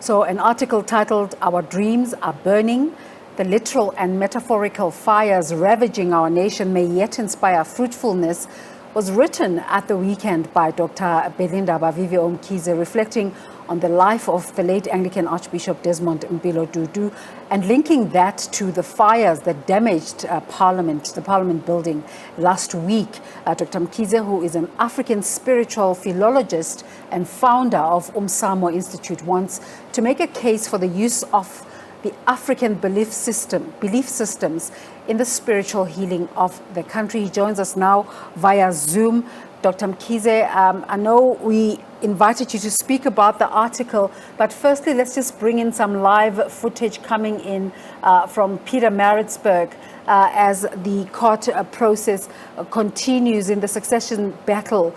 So an article titled "Our Dreams Are Burning. The literal and metaphorical fires ravaging our nation may yet inspire fruitfulness" was written at the weekend by Doctor Bhedlindaba VVO Mkhize, reflecting on the life of the late Anglican Archbishop Desmond Mpilo Tutu and linking that to the fires that damaged the Parliament building last week. Dr. Mkhize, who is an African spiritual philologist and founder of Umsamo Institute, wants to make a case for the use of the African belief systems in the spiritual healing of the country. He joins us now via Zoom. Dr. Mkhize, I know we invited you to speak about the article, but firstly, let's just bring in some live footage coming in from Pietermaritzburg as the court process continues in the succession battle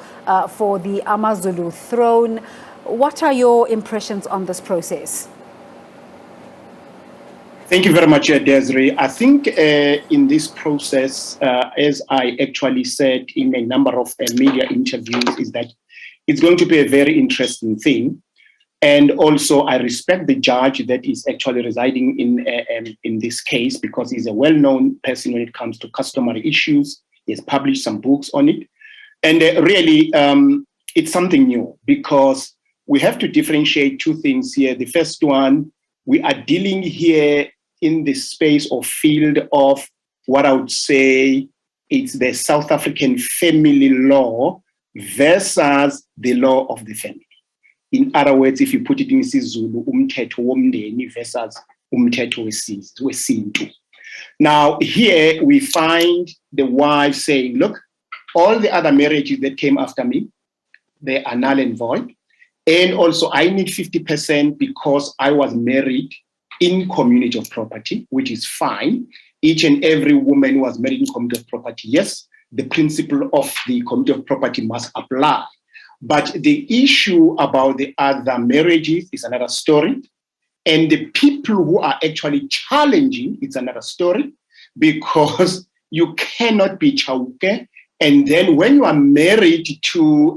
for the AmaZulu throne. What are your impressions on this process? Thank you very much, Desiree. I think in this process, as I actually said in a number of media interviews, is that it's going to be a very interesting thing. And also, I respect the judge that is actually residing in this case, because he's a well-known person when it comes to customary issues. He has published some books on it. And really, it's something new, because we have to differentiate two things here. The first one, we are dealing here in the space or field of what I would say it's the South African family law versus the law of the family. In other words, if you put it in Zulu, umthetho womndeni versus umthetho wesintu. Now, here we find the wife saying, look, all the other marriages that came after me, they are null and void. And also, I need 50% because I was married in community of property, which is fine. Each and every woman who was married in community of property, yes, the principle of the community of property must apply. But the issue about the other marriages is another story. And the people who are actually challenging, it's another story, because you cannot be Chauke. And then when you are married to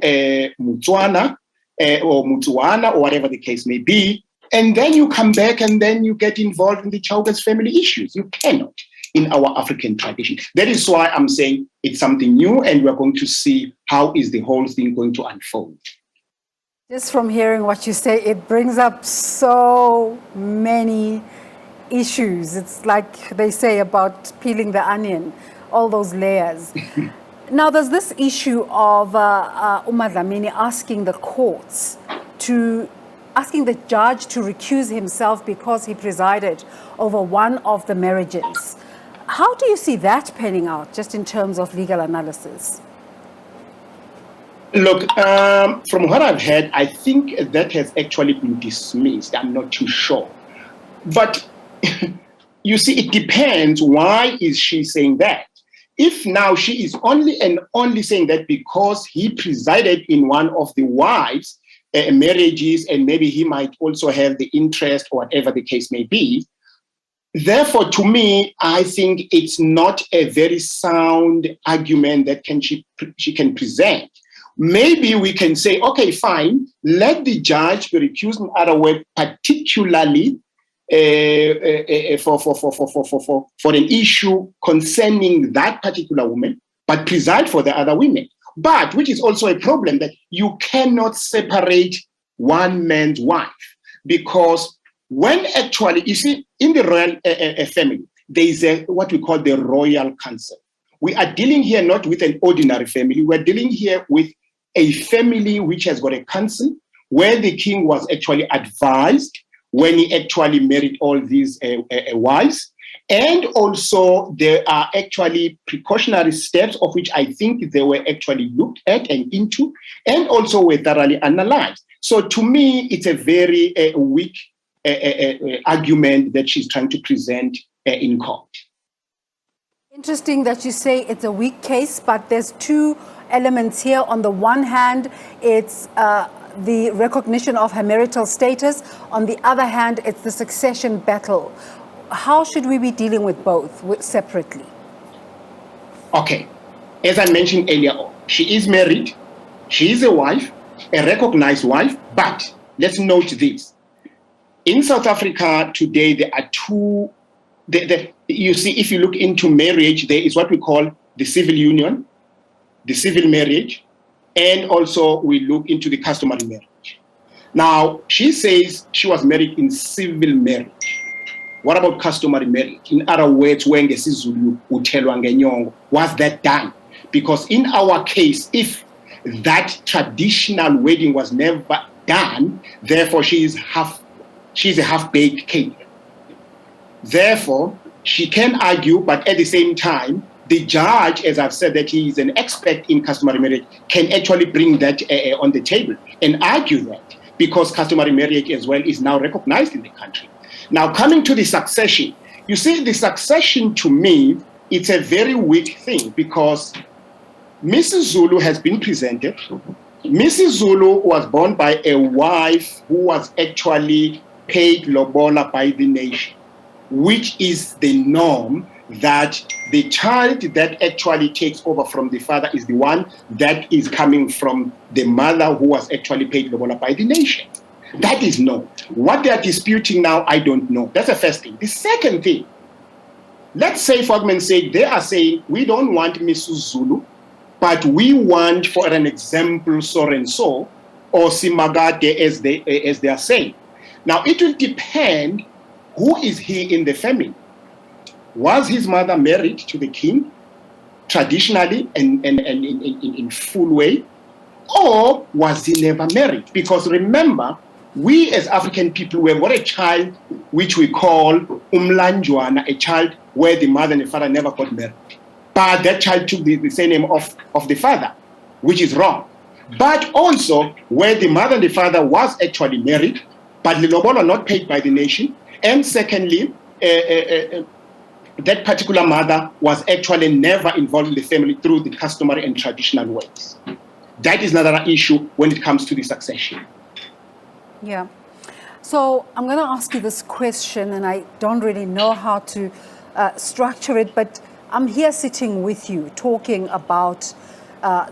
Mutswana or Mutsuana or whatever the case may be, and then you come back and then you get involved in the Chauke's family issues. You cannot in our African tradition. That is why I'm saying it's something new, and we're going to see how is the whole thing going to unfold. Just from hearing what you say, it brings up so many issues. It's like they say about peeling the onion, all those layers. Now, there's this issue of uMadlamini asking the courts asking the judge to recuse himself because he presided over one of the marriages. How do you see that panning out, just in terms of legal analysis? Look, from what I've heard, I think that has actually been dismissed. I'm not too sure. But you see, it depends. Why is she saying that? If now she is only saying that because he presided in one of the wives' marriages, and maybe he might also have the interest or whatever the case may be. Therefore, to me, I think it's not a very sound argument that she can present. Maybe we can say, okay, fine, let the judge be recused, in other words, particularly for an issue concerning that particular woman, but preside for the other women. But which is also a problem, that you cannot separate one man's wife, because when actually, you see, in the royal family, there is what we call the royal council. We are dealing here not with an ordinary family. We're dealing here with a family which has got a council where the king was actually advised when he actually married all these wives. And also, there are actually precautionary steps of which I think they were actually looked at and into, and also were thoroughly analyzed. So to me, it's a very weak argument that she's trying to present in court. Interesting that you say it's a weak case, but there's two elements here. On the one hand, it's the recognition of her marital status. On the other hand, it's the succession battle. How should we be dealing with both separately? Okay. As I mentioned earlier on, she is married. She is a wife, a recognized wife. But let's note this. In South Africa today, there are two. You see, if you look into marriage, there is what we call the civil union, the civil marriage, and also we look into the customary marriage. Now, she says she was married in civil marriage. What about customary marriage? In other words, was that done? Because in our case, if that traditional wedding was never done, therefore she's a half-baked cake. Therefore, she can argue, but at the same time, the judge, as I've said, that he is an expert in customary marriage, can actually bring that on the table and argue that, because customary marriage as well is now recognized in the country. Now, coming to the succession, you see, the succession to me, it's a very weak thing, because Mrs. Zulu has been presented. Mrs. Zulu was born by a wife who was actually paid lobola by the nation, which is the norm, that the child that actually takes over from the father is the one that is coming from the mother who was actually paid lobola by the nation. That is known. What they are disputing now, I don't know. That's the first thing. The second thing, let's say, for argument's sake, they are saying, we don't want Mrs. Zulu, but we want, for an example, so and so, or Simagate, as they are saying. Now, it will depend, who is he in the family? Was his mother married to the king traditionally and in full way, or was he never married? Because remember, we as African people, we've got a child which we call umlanjwana, a child where the mother and the father never got married. But that child took the surname of the father, which is wrong. But also where the mother and the father was actually married, but the lobola not paid by the nation. And secondly, that particular mother was actually never involved in the family through the customary and traditional ways. That is another issue when it comes to the succession. Yeah. So I'm going to ask you this question, and I don't really know how to structure it, but I'm here sitting with you talking about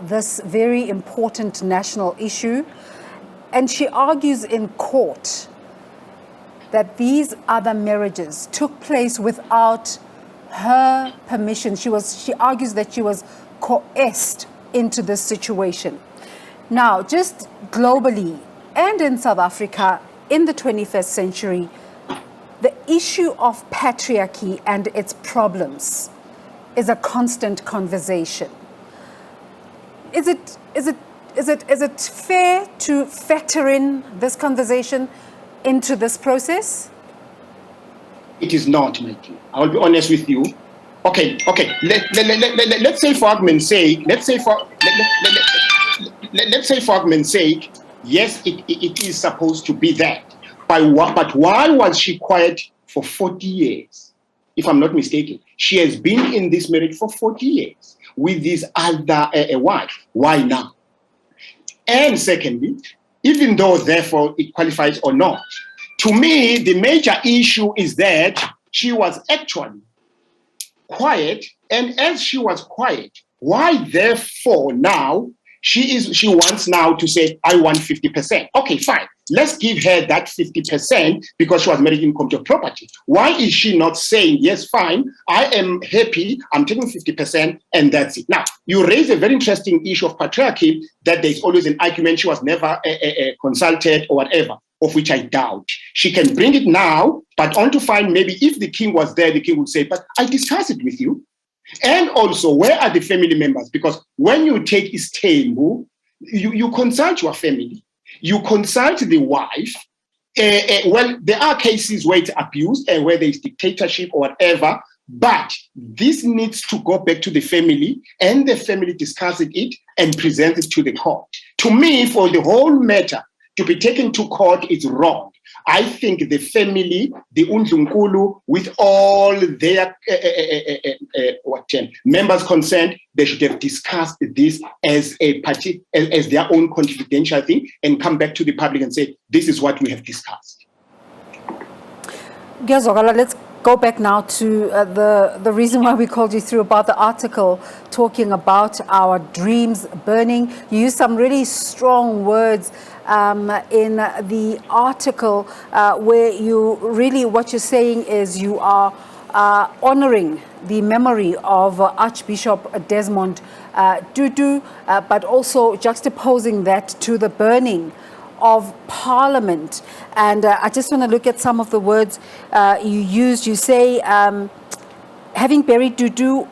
this very important national issue. And she argues in court that these other marriages took place without her permission. She argues that she was coerced into this situation. Now, just globally and in South Africa in the 21st century, the issue of patriarchy and its problems is a constant conversation. Is it fair to factor in this conversation into this process? It is not, Mikey. I will be honest with you. Okay. Let's say for argument's sake, let's say for argument's sake, yes, it is supposed to be that. But why was she quiet for 40 years? If I'm not mistaken, she has been in this marriage for 40 years with this other wife. Why now? And secondly, even though therefore it qualifies or not, to me, the major issue is that she was actually quiet, and as she was quiet, why therefore now she wants now to say, I want 50%. Okay, fine. Let's give her that 50% because she was married in income to property. Why is she not saying, yes, fine, I am happy, I'm taking 50%, and that's it? Now, you raise a very interesting issue of patriarchy, that there's always an argument she was never consulted or whatever, of which I doubt. She can bring it now, but on to find maybe if the king was there, the king would say, but I discussed it with you. And also, where are the family members? Because when you take Istenbu, you consult your family, you consult the wife. Well, there are cases where it's abused and where there is dictatorship or whatever, but this needs to go back to the family, and the family discusses it and presents it to the court. To me, for the whole matter to be taken to court is wrong. I think the family, the Undlunkulu, with all their members concerned, they should have discussed this as a party, as their own confidential thing, and come back to the public and say, this is what we have discussed. Let's go back now to the reason why we called you through about the article talking about our dreams burning. You used some really strong words in the article where you really, what you're saying is you are honoring the memory of Archbishop Desmond Tutu, but also juxtaposing that to the burning of Parliament. And I just want to look at some of the words you used. You say, having buried Tutu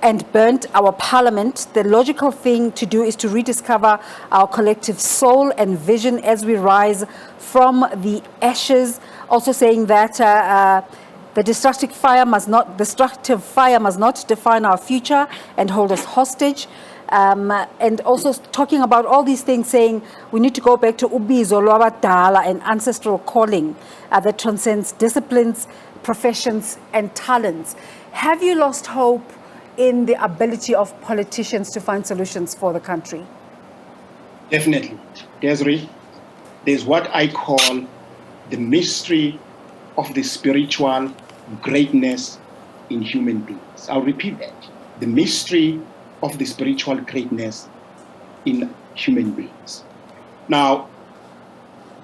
and burnt our Parliament, the logical thing to do is to rediscover our collective soul and vision as we rise from the ashes. Also saying that the destructive fire must not define our future and hold us hostage. And also talking about all these things, saying we need to go back to ubizo lwabadala, an ancestral calling that transcends disciplines, professions, and talents. Have you lost hope in the ability of politicians to find solutions for the country? Definitely. Desiree, there's what I call the mystery of the spiritual greatness in human beings. I'll repeat that. The mystery of the spiritual greatness in human beings. Now,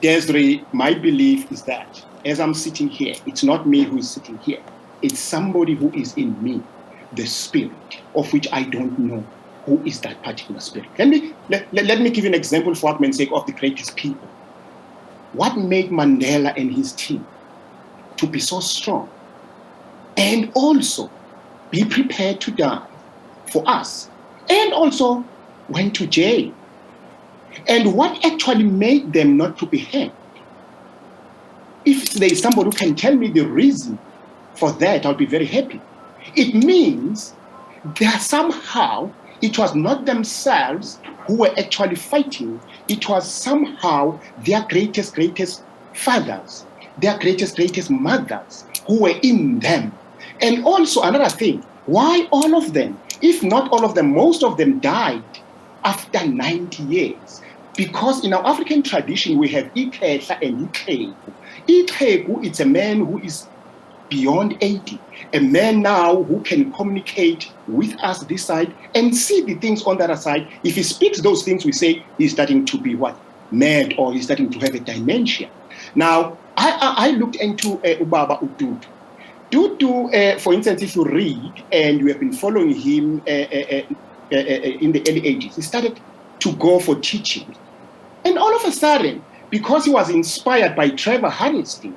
Desiree, my belief is that as I'm sitting here, it's not me who is sitting here. It's somebody who is in me, the spirit, of which I don't know who is that particular spirit. Let me give you an example for argument's sake of the greatest people. What made Mandela and his team to be so strong and also be prepared to die for us, and also went to jail? And what actually made them not to be hanged? If there is somebody who can tell me the reason for that, I'll be very happy. It means that somehow it was not themselves who were actually fighting. It was somehow their greatest fathers, their greatest mothers who were in them. And also another thing, why all of them? If not all of them, most of them died after 90 years. Because in our African tradition, we have Ikhehla and Ikhegu. Ikhegu, it's a man who is beyond 80, a man now who can communicate with us this side and see the things on the other side. If he speaks those things, we say he's starting to be what? Mad, or he's starting to have a dementia. Now, I looked into Ubaba Tutu. Tutu, for instance, if you read, and you have been following him in the early ages, he started to go for teaching. And all of a sudden, because he was inspired by Trevor Huddleston,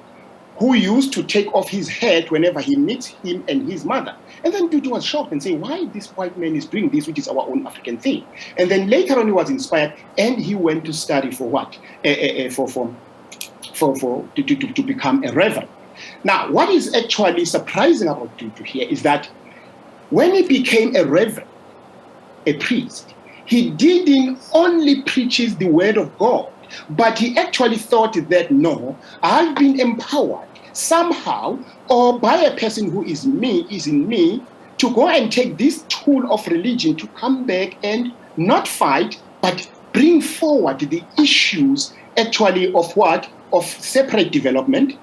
who used to take off his hat whenever he meets him and his mother. And then Tutu was shocked and saying, why this white man is doing this, which is our own African thing? And then later on he was inspired and he went to study for what? To become a reverend. Now, what is actually surprising about Tutu here is that when he became a reverend, a priest, he didn't only preach the word of God, but he actually thought that, no, I've been empowered somehow or by a person who is in me to go and take this tool of religion to come back and not fight, but bring forward the issues actually of what? Of separate development,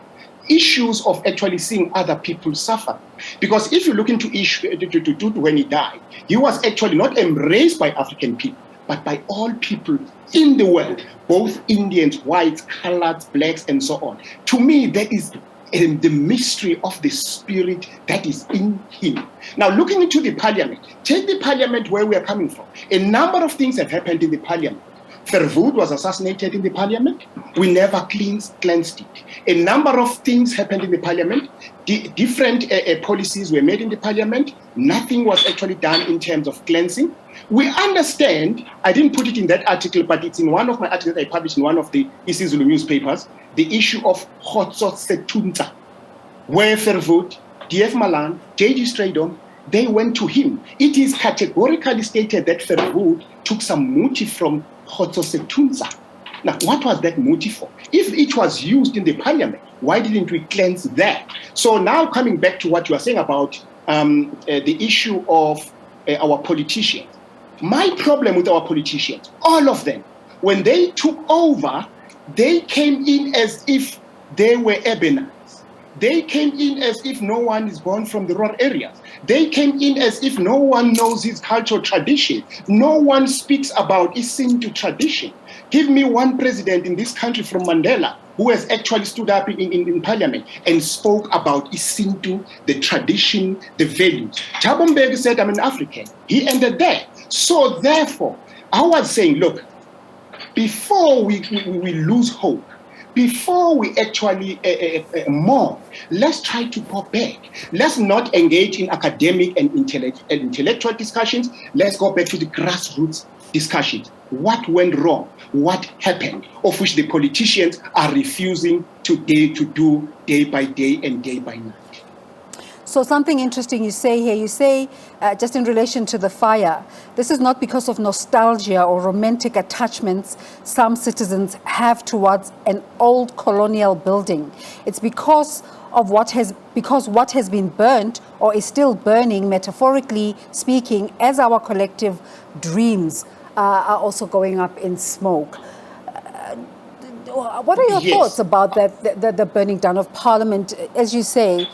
issues of actually seeing other people suffer. Because if you look into Tutu when he died, he was actually not embraced by African people, but by all people in the world, both Indians, whites, coloreds, blacks, and so on. To me, that is the mystery of the spirit that is in him. Now, looking into the parliament, take the parliament where we are coming from. A number of things have happened in the parliament. Verwoerd was assassinated in the parliament. We never cleansed it. A number of things happened in the parliament. Different policies were made in the parliament. Nothing was actually done in terms of cleansing. We understand, I didn't put it in that article, but it's in one of my articles I published in one of the isiZulu newspapers, the issue of Khotso Setunza, where Verwoerd, D.F. Malan, J.G. Straydom, they went to him. It is categorically stated that Verwoerd took some motive from Khotso Setunza. Now, what was that motive for? If it was used in the parliament, why didn't we cleanse that? So now coming back to what you are saying about the issue of our politicians. My problem with our politicians, all of them, when they took over, they came in as if they were Ebenezer. They came in as if no one is born from the rural areas. They came in as if no one knows his cultural tradition. No one speaks about Isintu tradition. Give me one president in this country from Mandela who has actually stood up in parliament and spoke about Isintu, the tradition, the values. Thabo Mbeki said, I'm an African. He ended there. So therefore, I was saying, look, before we lose hope, before we actually mourn, let's try to go back. Let's not engage in academic and intellectual discussions. Let's go back to the grassroots discussions. What went wrong? What happened? Of which the politicians are refusing to do day by day and day by night. So something interesting you say here, you say, just in relation to the fire, this is not because of nostalgia or romantic attachments some citizens have towards an old colonial building. It's because what has been burnt or is still burning, metaphorically speaking, as our collective dreams are also going up in smoke. What are your thoughts about the burning down of Parliament, as you say,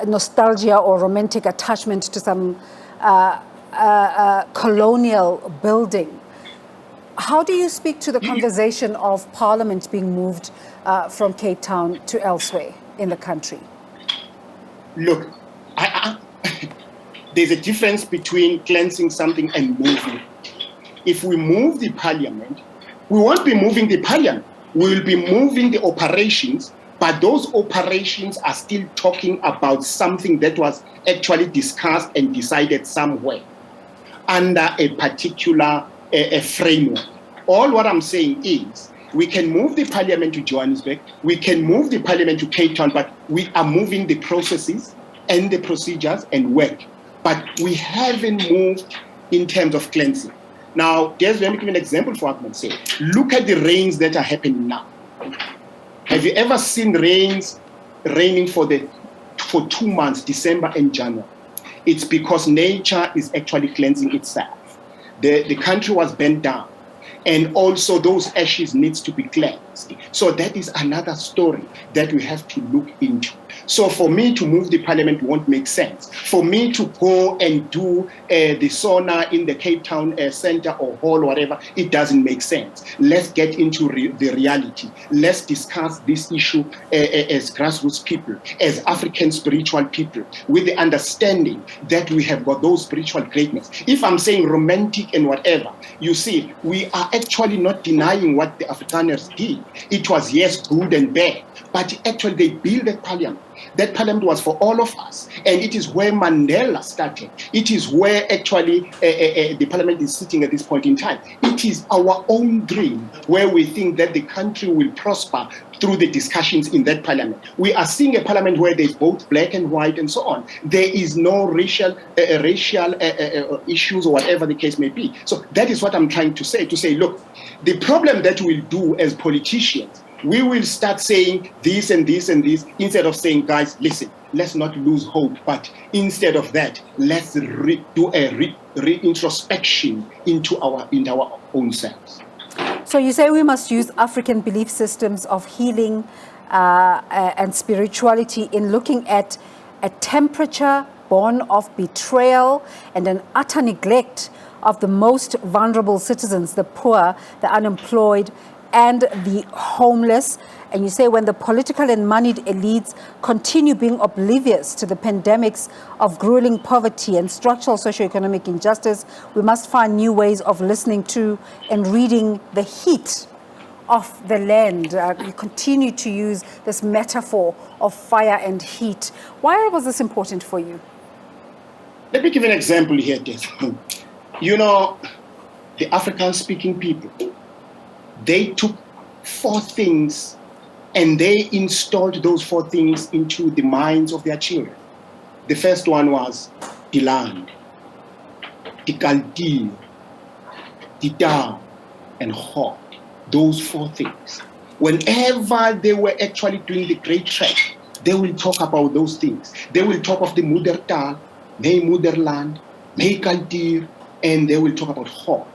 nostalgia or romantic attachment to some colonial building? How do you speak to the conversation of Parliament being moved from Cape Town to elsewhere in the country? Look, there's a difference between cleansing something and moving. If we move the Parliament, we won't be moving the Parliament. We will be moving the operations, but those operations are still talking about something that was actually discussed and decided somewhere under a particular framework. All what I'm saying is we can move the Parliament to Johannesburg, we can move the Parliament to Cape Town, but we are moving the processes and the procedures and work. But we haven't moved in terms of cleansing. Now, let me give you an example for argument's sake. Look at the rains that are happening now. Have you ever seen raining for 2 months, December and January? It's because nature is actually cleansing itself. The country was bent down, and also those ashes needs to be cleansed. So that is another story that we have to look into. So for me to move the Parliament won't make sense. For me to go and do the sauna in the Cape Town Center or hall or whatever, it doesn't make sense. Let's get into the reality. Let's discuss this issue as grassroots people, as African spiritual people, with the understanding that we have got those spiritual greatness. If I'm saying romantic and whatever, you see, we are actually not denying what the Afrikaners did. It was, yes, good and bad, but actually they built that Parliament. That Parliament was for all of us, and it is where Mandela started. It is where actually the Parliament is sitting at this point in time. It is our own dream where we think that the country will prosper through the discussions in that Parliament. We are seeing a Parliament where there's both black and white and so on. There is no racial issues or whatever the case may be. So that is what I'm trying to say, look, the problem that we'll do as politicians, we will start saying this and this and this instead of saying, guys, listen, let's not lose hope. But instead of that, let's do a reintrospection into our own selves. So you say we must use African belief systems of healing and spirituality in looking at a temperature born of betrayal and an utter neglect of the most vulnerable citizens, the poor, the unemployed, and the homeless. And you say when the political and moneyed elites continue being oblivious to the pandemics of grueling poverty and structural socioeconomic injustice, we must find new ways of listening to and reading the heat of the land. You continue to use this metaphor of fire and heat. Why was this important for you? Let me give an example here, Desmond. You know, the African-speaking people, they took 4 things and they installed those 4 things into the minds of their children. The first one was the land, the Galdi, the Da, and Hot. Those 4 things. Whenever they were actually doing the great trek, they will talk about those things. They will talk of the Muddertal, May Mudderland, May Galdir, and they will talk about Hot.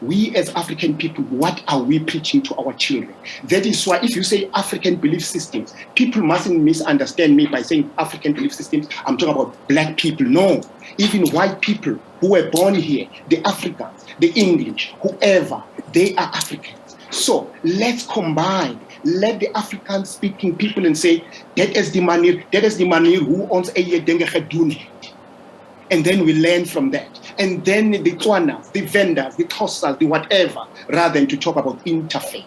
we as African people, what are we preaching to our children? That is why if you say African belief systems, people mustn't misunderstand me by saying African belief systems. I'm talking about black people. No, even white people who were born here, the Africans, the English, whoever, they are Africans. So let's combine. Let the African speaking people and say, that is the Manir who owns a Yedenge. And then we learn from that. And then the Tswanas, the vendors, the Xhosas, the whatever, rather than to talk about interfaith.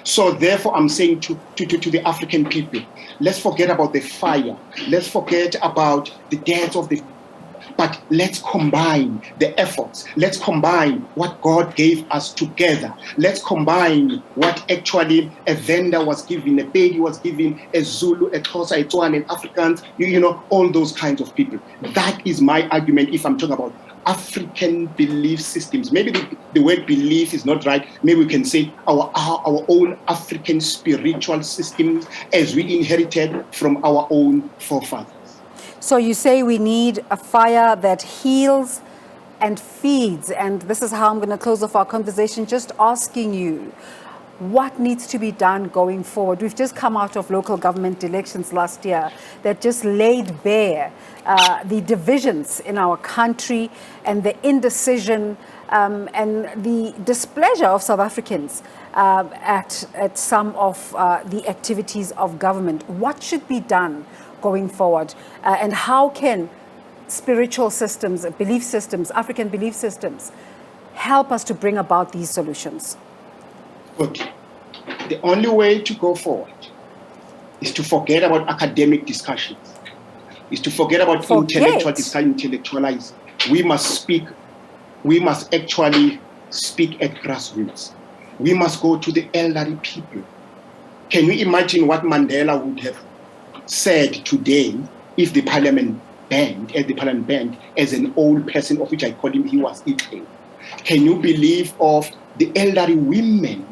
So therefore, I'm saying to the African people, let's forget about the fire. Let's forget about the death of the... But let's combine the efforts. Let's combine what God gave us together. Let's combine what actually a vendor was given, a baby was given, a Zulu, a Xhosa, a Tswana, and Africans, you know, all those kinds of people. That is my argument if I'm talking about African belief systems. Maybe the word belief is not right. Maybe we can say our own African spiritual systems as we inherited from our own forefathers. So you say we need a fire that heals and feeds, and this is how I'm going to close off our conversation, just asking you, what needs to be done going forward? We've just come out of local government elections last year that just laid bare the divisions in our country and the indecision and the displeasure of South Africans at some of the activities of government. What should be done going forward, and how can spiritual systems, belief systems, African belief systems, help us to bring about these solutions? Good. The only way to go forward is to forget about academic discussions, is to forget about intellectual discussion, intellectualizing. We must actually speak at grassroots. We must go to the elderly people. Can you imagine what Mandela would have said today if the parliament banned as an old person, of which I call him, he was eating? Can you believe of the elderly women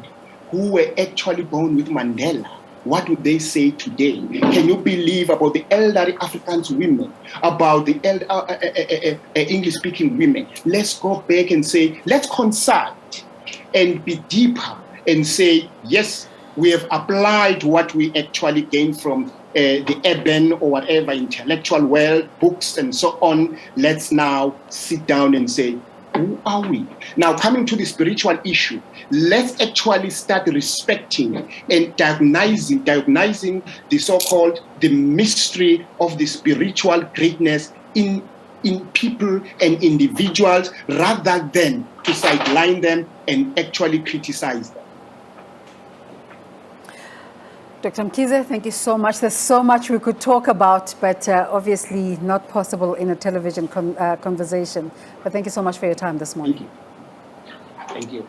who were actually born with Mandela? What would they say today? Can you believe about the elderly African women, about the English-speaking women? Let's go back and say, let's consult and be deeper and say, yes, we have applied what we actually gained from the urban or whatever intellectual world, books and so on. Let's now sit down and say, who are we? Now, coming to the spiritual issue, let's actually start respecting and diagnosing the so-called the mystery of the spiritual greatness in people and individuals, rather than to sideline them and actually criticize them. Dr. Mkhize, thank you so much. There's so much we could talk about, but obviously not possible in a television conversation. But thank you so much for your time this morning. Thank you.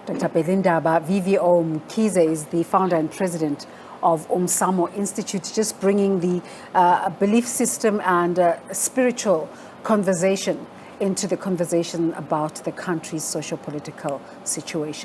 Dr. Bhedlindaba VVO Mkhize is the founder and president of Umsamo Institute, just bringing the belief system and spiritual conversation into the conversation about the country's socio-political situation.